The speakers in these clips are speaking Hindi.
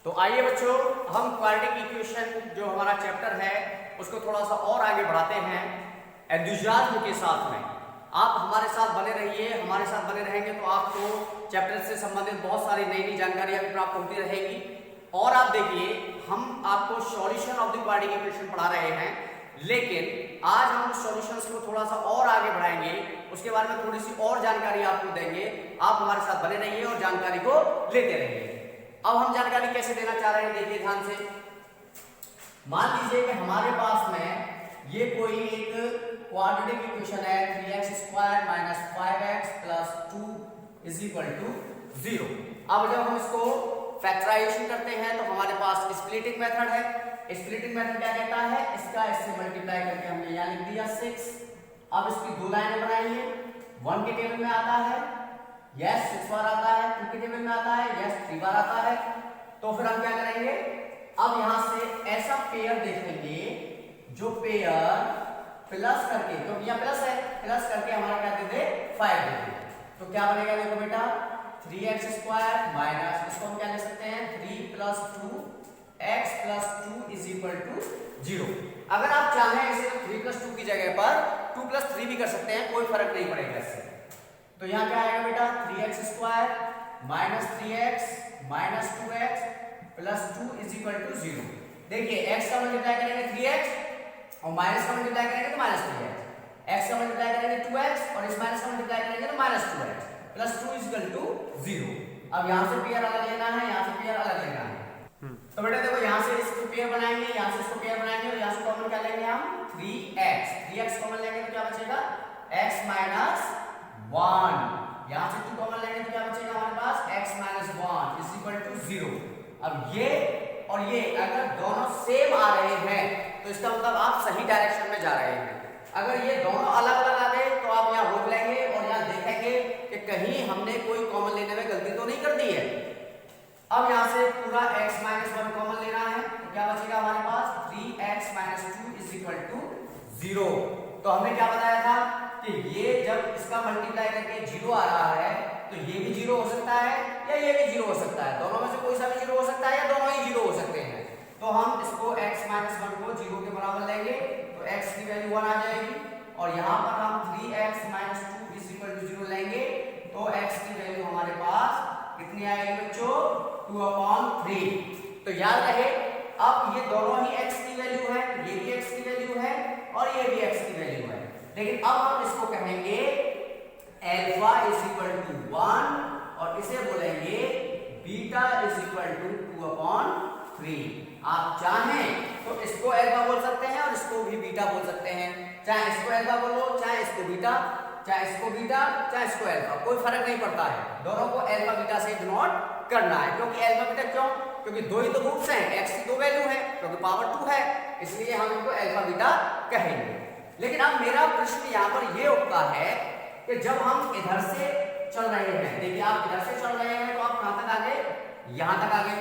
तो आइए बच्चों, हम क्वाड्रेटिक इक्वेशन जो हमारा चैप्टर है उसको थोड़ा सा और आगे बढ़ाते हैं एंथुसियाज्म के साथ में। आप हमारे साथ बने रहिए, हमारे साथ बने रहेंगे तो आपको चैप्टर से संबंधित बहुत सारी नई नई जानकारियां भी प्राप्त होती रहेगी। और आप देखिए, हम आपको solution of the quadratic equation पढ़ा रहे हैं, लेकिन आज हम सॉल्यूशंस को थोड़ा सा और आगे बढ़ाएंगे, उसके बारे में थोड़ी सी और जानकारी आपको देंगे। आप हमारे साथ बने रहिए और जानकारी को लेते रहिए। अब हम जानकारी कैसे देना चाह रहे हैं, देखिए ध्यान से। मान लीजिए कि हमारे पास में ये कोई एक क्वाड्रेटिक इक्वेशन है 3x² - 5x + 2 = 0। अब जब हम इसको फैक्टराइजेशन करते हैं तो हमारे पास स्प्लिटिंग मेथड है। स्प्लिटिंग मेथड क्या कहता है, इसका इससे मल्टीप्लाई करके हमने यहाँ लिख दिया 6। अब इसकी दो लाइनें बनाइए। 1 के टेबल में आता है यस 6 बार आता है, 2 के टेबल में आता है यस 3 बार आता है। तो फिर हम क्या करेंगे, अब यहां से ऐसा पेयर देखेंगे जो पेयर प्लस करके, क्योंकि यहाँ प्लस है, प्लस करके हमारा क्या दे दे 5 दे दे। तो क्या बनेगा देखो बेटा, 3x² माइनस इसको हम क्या ले सकते हैं 3 + 2x + 2 = 0। अगर आप चाहें इसे 3 + 2 की जगह पर 2 + 3 भी कर सकते हैं, कोई फर्क नहीं पड़ेगा इससे। तो यहाँ क्या आएगा बेटा 3x² - 3x - 2x + 2 = 0। देखिए x का मल्टीप्लाई करेंगे 3x और माइनस का मल्टीप्लाई करेंगे तो -3x, x का मल्टीप्लाई करेंगे 2x और इस माइनस का मल्टीप्लाई करेंगे तो -2x + 2 = 0। अब यहाँ से पेयर अलग लेना है, यहाँ से पेयर अलग लेना है। तो बेटा देखो, यहाँ से इसको पेयर बनाएंगे, यहाँ से इसको पेयर बनाएंगे और यहाँ से कॉमन क्या लेंगे हम 3x कॉमन लेंगे तो क्या बचेगा x - 1। यहाँ से 2 कॉमन लेंगे तो क्या बचेगा हमारे पास x - 1 = 0। अब ये और ये अगर दोनों सेम आ रहे हैं तो इसका मतलब आप सही डायरेक्शन में जा रहे हैं। अगर ये दोनों अलग अलग आ गए तो आप यहाँ रोक लेंगे और यहाँ देखेंगे कि कहीं हमने कोई कॉमन लेने में गलती तो नहीं कर दी है। अब यहाँ से पूरा x - 1 कॉमन लेना है तो क्या बचेगा हमारे पास 3x - 2 = 0। तो हमने क्या बताया था कि ये जब इसका मल्टीप्लाई करके 0 आ रहा है तो ये भी 0 हो सकता है या ये भी 0 हो सकता है, दोनों में से कोई सा भी 0 हो सकता है या दोनों ही 0 हो सकते हैं। तो हम इसको x - 1 को 0 के बराबर लेंगे तो x की वैल्यू 1 आ जाएगी और यहाँ पर हम 3x - 2 = 0 लेंगे तो x की वैल्यू हमारे पास कितनी आएगी बच्चों 2/3। तो याद रहे, अब ये दोनों ही x की वैल्यू है, ये भी x की वैल्यू है और ये भी x की वैल्यू है। लेकिन अब हम इसको कहेंगे अल्फा = 1 और इसे बोलेंगे बीटा = 2/3। आप चाहें तो इसको अल्फा बोल सकते हैं और इसको भी बीटा बोल सकते हैं। चाहे इसको अल्फा बोलो, चाहे इसको बीटा, चाहे इसको बीटा, चाहे इसको अल्फा, कोई फर्क नहीं पड़ता है। दोनों को अल्फा बीटा से डिनोट करना है। क्योंकि अल्फा बीटा क्यों, क्योंकि दो ही तो रूट्स हैं, x की 2 वैल्यू है, क्योंकि पावर 2 है, इसलिए हम इनको अल्फा बीटा कहेंगे। लेकिन अब मेरा प्रश्न यहाँ पर ये उठता है कि जब हम इधर से चल रहे हैं, देखिए आप इधर से चल रहे हैं तो आप कहां तक आ गए, यहां तक आ गए।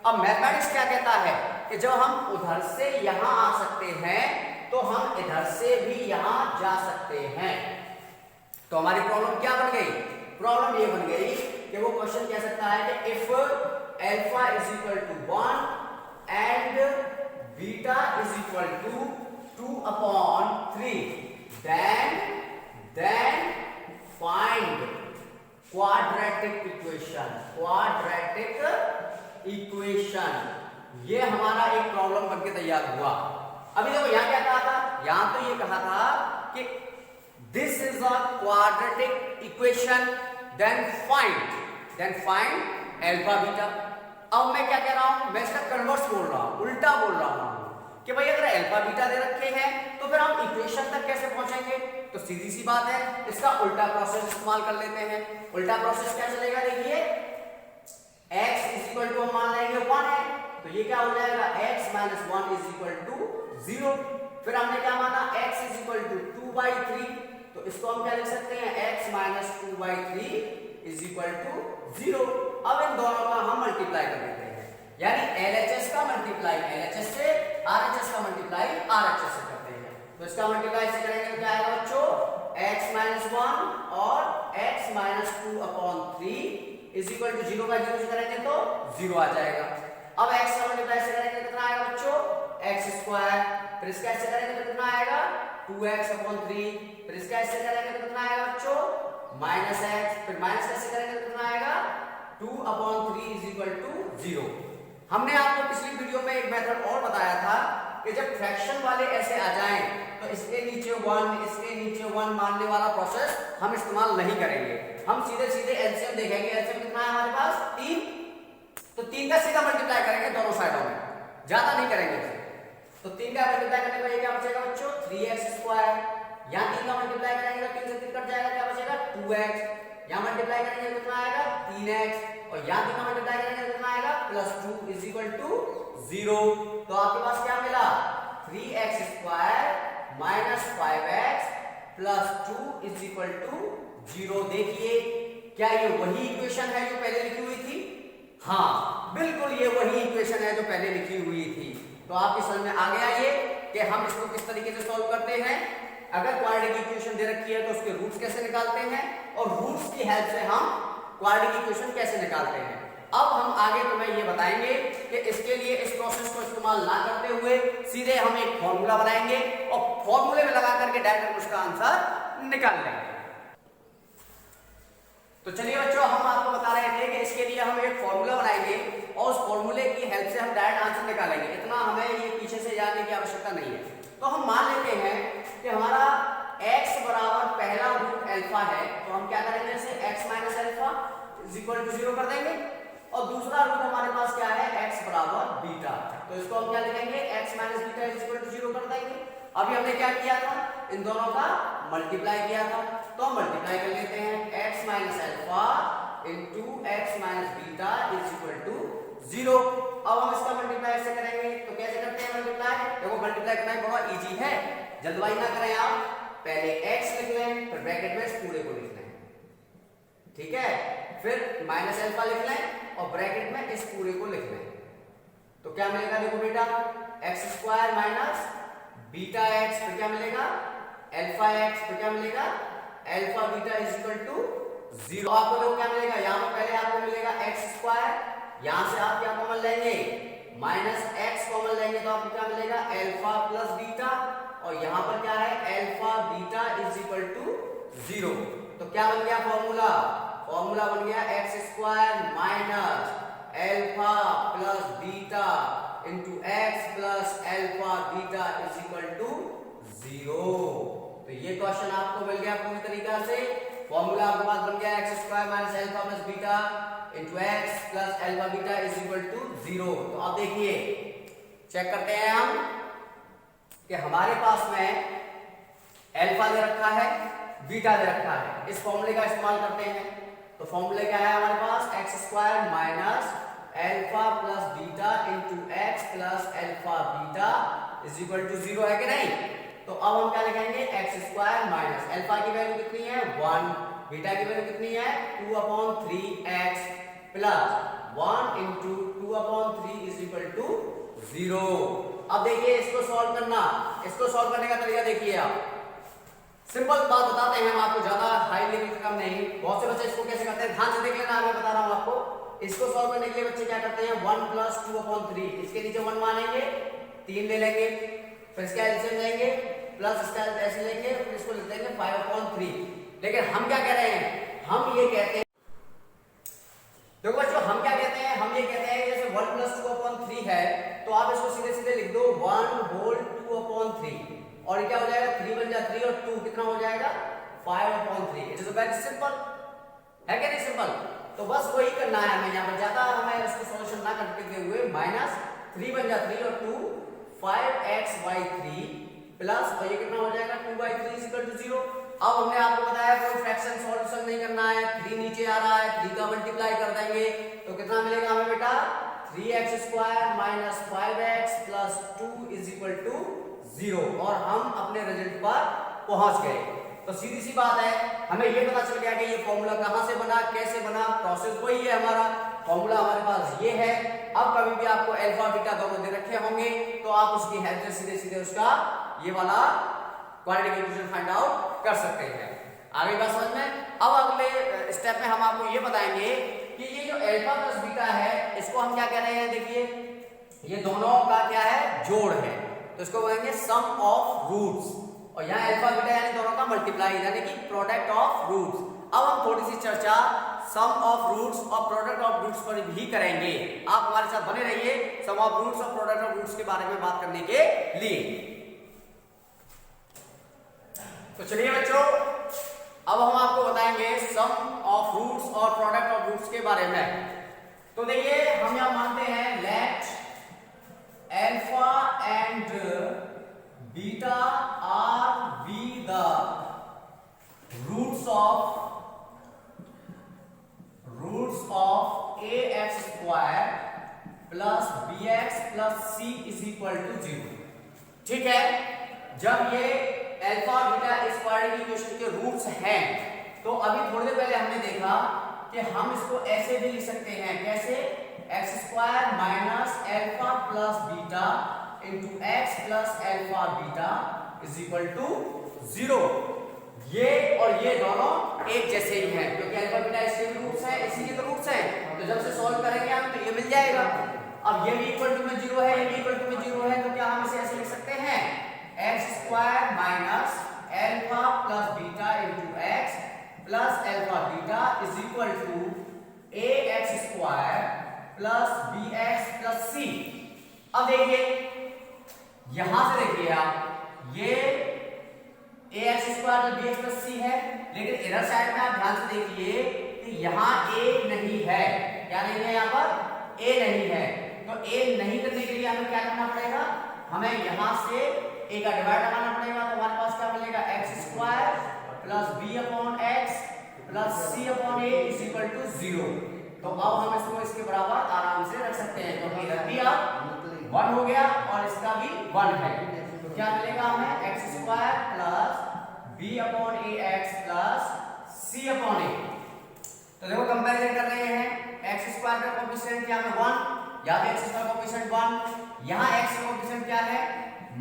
अब मैथमेटिक्स क्या कहता है कि जब हम उधर से यहां आ सकते हैं तो हम इधर से भी यहां जा सकते हैं। तो हमारी प्रॉब्लम क्या बन गई, प्रॉब्लम ये बन गई कि वो क्वेश्चन कह सकता है कि if alpha = 1 and beta = 2/3 then find quadratic equation। ये हमारा एक प्रॉब्लम बनके तैयार हुआ। अभी देखो यहाँ क्या कहा था, यहाँ तो ये कहा था कि this is a quadratic equation then find alpha beta. अब मैं क्या कह रहा हूं, मैं इसका कन्वर्स बोल रहा हूं, उल्टा बोल रहा हूं कि भाई अगर अल्फा बीटा दे रखे हैं तो फिर हम इक्वेशन तक कैसे पहुंचेंगे। तो सीधी सी बात है, इसका उल्टा प्रोसेस इस्तेमाल कर लेते हैं। उल्टा प्रोसेस क्या चलेगा, देखिए x = हम मान लेंगे 1 है तो ये क्या हो जाएगा x - 1 = 0। फिर हमने क्या माना x = 2/3 तो इसको हम क्या लिख सकते हैं x - 2/3 = 0। अब इन दोनों का हम मल्टीप्लाई कर देते हैं, यानी LHS का मल्टीप्लाई LHS से, RHS का मल्टीप्लाई RHS से करते हैं। तो इसका मल्टीप्लाई से करेंगे तो क्या आएगा बच्चों x - 1 और x - 2/3 = 0 का 0 से करेंगे तो 0 आ जाएगा। अब x का मल्टीप्लाई से करेंगे तो कितना आएगा बच्चों, x स्क्वायर, फिर इसका ऐसे करेंगे तो कितना आएगा 2x/3, फिर इसका ऐसे करेंगे तो कितना आएगा बच्चों -x, फिर माइनस कैसे करेंगे तो कितना आएगा 2/3 = 0। हमने आपको पिछली वीडियो में एक मेथड और बताया था कि जब फ्रैक्शन वाले ऐसे आ जाएं तो इसके नीचे 1 इसके नीचे 1 मानने वाला प्रोसेस हम इस्तेमाल नहीं करेंगे, हम सीधे सीधे एलसीएम देखेंगे। एलसीएम कितना है हमारे पास 3, तो 3 का सीधा मल्टीप्लाई करेंगे दोनों साइडों में, ज्यादा नहीं करेंगे इसे। तो 3 का मल्टीप्लाई करने पर ये क्या बचेगा बच्चों 3x², यहां 3 का मल्टीप्लाई करेंगे तो 3 से 3 कट जाएगा, क्या बचेगा 2x, यहां मल्टीप्लाई करेंगे तो कितना आएगा 3x, और यहां 3 का मल्टीप्लाई करेंगे तो कितना आएगा +2 = 0। तो आपके पास क्या मिला 3x² - 5x + 2 = 0। देखिए क्या ये वही इक्वेशन है जो पहले लिखी हुई थी? हाँ बिल्कुल ये वही इक्वेशन है जो पहले लिखी हुई थी। तो आपकी समझ में आ गया ये कि हम इसको किस तरीके से सॉल्व करते हैं। अगर क्वाड्रेटिक इक्वेशन दे रखी है तो उसके रूट्स कैसे निकालते हैं, और रूट्स की हेल्प से हम क्वाड्रेटिक इक्वेशन कैसे निकालते हैं। अब हम आगे तुम्हें ये बताएंगे कि इसके लिए इस प्रोसेस को इस्तेमाल ना करते हुए सीधे हम एक फॉर्मूला बनाएंगे और फॉर्मूले में लगा करके डायरेक्ट उसका आंसर निकाल लेंगे। तो चलिए बच्चों हम आपको बता रहे थे कि इसके लिए हम एक फॉर्मूला बनाएंगे और उस फॉर्मूले की हेल्प से हम डायरेक्ट आंसर निकालेंगे, इतना हमें ये पीछे से जाने की आवश्यकता नहीं है। तो हम मान लेते हैं कि हमारा x बराबर पहला रूट अल्फा है, तो हम क्या करेंगे इसे x - अल्फा = 0 कर देंगे, और दूसरा रूट हमारे पास क्या है x बराबर बीटा, तो इसको हम क्या लिखेंगे x - बीटा = 0 कर देंगे। अभी हमने क्या किया था, इन दोनों का मल्टीप्लाई किया था, तो हम मल्टीप्लाई कर लेते हैं x - अल्फा × x - बीटा = 0। अब हम इसका मल्टीप्लाई ऐसे करेंगे, तो कैसे करते हैं मल्टीप्लाई, देखो मल्टीप्लाई करना बड़ा इजी है, जल्दबाजी ना करें आप, पहले x लिख लें फिर ब्रैकेट में इस पूरे को लिख लें, ठीक है, फिर माइनस अल्फा लिख लें और ब्रैकेट में इस पूरे को लिख लें। तो क्या मिलेगा देखो बेटा x² माइनस बीटा x, फिर क्या मिलेगा अल्फा x, फिर क्या मिलेगा अल्फा बीटा = 0। आपको देखो क्या मिलेगा, यहां पर पहले आपको मिलेगा x², यहां से आप क्या कॉमन लेंगे -x कॉमन लेंगे, तो आपको क्या मिलेगा अल्फा प्लस बीटा, और यहां पर क्या है अल्फा बीटा = 0। तो क्या बन गया फॉर्मूला, फॉर्मूला बन गया x² minus alpha plus beta into x plus alpha beta = 0। तो ये क्वेश्चन आपको मिल गया पूरी तरीका से, फॉर्मूला आपके पास बन गया x² minus alpha plus beta into x plus alpha beta = 0। तो अब देखिए चेक करते हैं हम कि हमारे पास में अल्फा दे रखा है बीटा दे रखा है, इस फॉर्मूले का इस्तेमाल करते हैं। तो फॉर्मूले क्या है हमारे पास x² minus alpha plus beta into x plus alpha beta = 0 है कि नहीं। तो अब हम क्या लिखेंगे x² माइनस अल्फा की वैल्यू कितनी है 1, बीटा की वैल्यू कितनी है 2/3x प्लस 1 इंटू 2/3 = 0। अब देखिए इसको सॉल्व करना, इसको सॉल्व करने का तरीका देखिए आप, सिंपल बात बताते हैं हम आपको, ज्यादा हाई लेवल का काम नहीं। बहुत से बच्चे इसको कैसे करते हैं ध्यान से देख लेना, मैं बता रहा हूं आपको। इसको सॉल्व करने के लिए बच्चे क्या करते हैं 1 + 2/3, इसके नीचे 1 मानेंगे 3 ले लेंगे, फिर इसका एलसीएम लेंगे प्लस इसका ऐसे लेंगे, फिर इसको लिख देंगे 5/3। लेकिन हम क्या कह रहे हैं, हम ये कहते हैं, देखो बच्चों हम क्या कहते हैं, हम ये कहते हैं जैसे 1 + 2/3 है तो आप इसको सीधे सीधे लिख दो 1/2/3, और ये क्या हो जाएगा 3 बन जाए 3 और 2 कितना हो जाएगा 5/3। इट इज वेरी सिंपल, है क्या नहीं सिंपल। तो बस वही करना है हमें, यहाँ पर ज्यादा हमें इसको सॉल्यूशन ना करते हुए -3 बन जाए 3 और 2 5x/3 प्लस, और ये कितना हो जाएगा 2/3 = 0। अब हमने आपको बताया कोई फ्रैक्शन सॉल्यूशन नहीं करना है, 3 नीचे आ रहा है 3 का मल्टीप्लाई कर देंगे तो कितना मिलेगा हमें बेटा 3x² माइनस 5x प्लस 2 = 0, और हम अपने रिजल्ट पर पहुंच गए। तो सीधी सी बात है, हमें ये पता चल गया कि ये फॉर्मूला कहां से बना, कैसे बना, प्रोसेस वही है, हमारा फॉर्मूला हमारे पास ये है। अब कभी भी आपको अल्फा बीटा दोनों दे रखे होंगे तो आप उसकी हेल्प से सीधे सीधे उसका ये वाला क्वाड्रेटिक इक्वेशन फाइंड आउट कर सकते हैं। आगे बात समझ में। अब अगले स्टेप में हम आपको ये बताएंगे कि ये जो अल्फा प्लस बीटा है इसको हम क्या कह रहे हैं, देखिए ये दोनों का क्या है, जोड़ है, तो इसको बोलेंगे सम ऑफ रूट्स। और यहाँ अल्फा बीटा यानी दोनों का मल्टीप्लाई यानी कि प्रोडक्ट ऑफ रूट्स। अब हम थोड़ी सी चर्चा सम ऑफ रूट्स और प्रोडक्ट ऑफ रूट्स पर भी करेंगे। आप हमारे साथ बने रहिए सम ऑफ रूट्स और प्रोडक्ट ऑफ रूट्स के बारे में बात करने के लिए। तो चलिए बच्चों, अब हम आपको बताएंगे सम ऑफ रूट्स और प्रोडक्ट ऑफ रूट्स के बारे में। तो देखिए हम यहां मानते हैं let alpha and beta are be the roots of a x square plus b x plus c is equal to 0। ठीक है, जब ये अल्फा बीटा इस क्वाड्रेटिक इक्वेशन के रूट्स हैं, तो अभी थोड़ी देर पहले हमने देखा कि हम इसको ऐसे भी लिख सकते हैं, कैसे, x square minus alpha plus beta into x plus alpha beta is equal to 0। ये और ये दोनों एक जैसे ही हैं, क्योंकि अल्फा बीटा इसके भी रूट्स हैं, इसी के तो रूट्स हैं, तो जब से सॉल्व करेंगे हम तो ये मिल जाएगा। अब ये भी इक्वल टू में 0 है, ये भी इक्वल टू में 0 है, तो क्या हम इसे ऐसे लिख सकते हैं, x square minus alpha plus beta into x plus alpha beta is equal to a x square plus b x plus c. अब देखिए यहां से देखिए आप, ये a x square b x plus c है, लेकिन इधर साइड में आप ध्यान से देखिए कि यहाँ ए नहीं है। क्या नहीं है, यहाँ पर ए नहीं है, तो ए नहीं करने के लिए हमें क्या करना पड़ेगा, हमें यहाँ से ए का डिवाइड लगाना पड़ेगा, तो हमारे पास क्या मिलेगा, x square plus b upon x plus c upon a is equal to 0। तो अब हम इसको इसके बराबर आराम से रख सकते हैं, क्योंकि इधर भी अब 1 हो गया और इसका भी 1 है, तो क्या मिलेगा हमें, x square plus b upon a x plus c upon a. तो देखो कंपैरिजन कर रहे हैं, एक्स स्क्वायर का कोएफिशिएंट क्या है 1, या एक्स स्क्वायर का कोएफिशिएंट 1, यहाँ एक्स का कोएफिशिएंट क्या है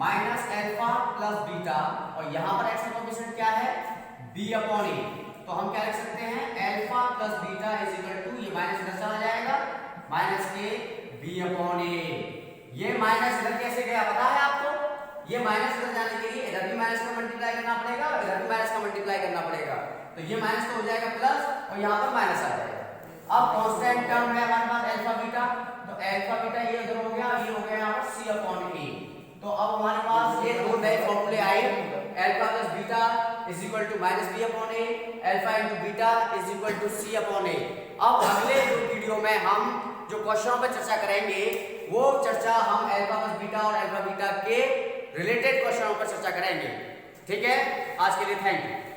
माइनस अल्फा प्लस बीटा, और यहाँ पर एक्स का कोएफिशिएंट क्या है बी अपॉन ए। तो हम क्या लिख सकते हैं, alpha plus beta is equal to, ये माइनस इधर चला जाएगा, माइनस के बी अपॉन ए। ये माइनस इधर कैसे गया पता है आपको, ये माइनस इधर जाने के लिए इधर भी माइनस का मल्टीप्लाई करना पड़ेगा और इधर भी माइनस का मल्टीप्लाई करना पड़ेगा, तो ये माइनस तो हो जाएगा प्लस और यहाँ पर माइनस आ जाएगा। अब कांस्टेंट टर्म है हमारे पास अल्फा बीटा, तो अल्फा बीटा ये उधर हो गया, ये हो गया यहाँ पर सी अपॉन ए। तो अब हमारे पास ये दो नए फॉर्मूले आए, alpha plus beta is equal to minus b upon a, alpha into beta is equal to c upon a. अब अगले वीडियो में हम जो क्वेश्चनों पर चर्चा करेंगे, वो चर्चा हम अल्फा प्लस बीटा और अल्फा बीटा के रिलेटेड क्वेश्चनों पर चर्चा करेंगे। ठीक है, आज के लिए थैंक यू।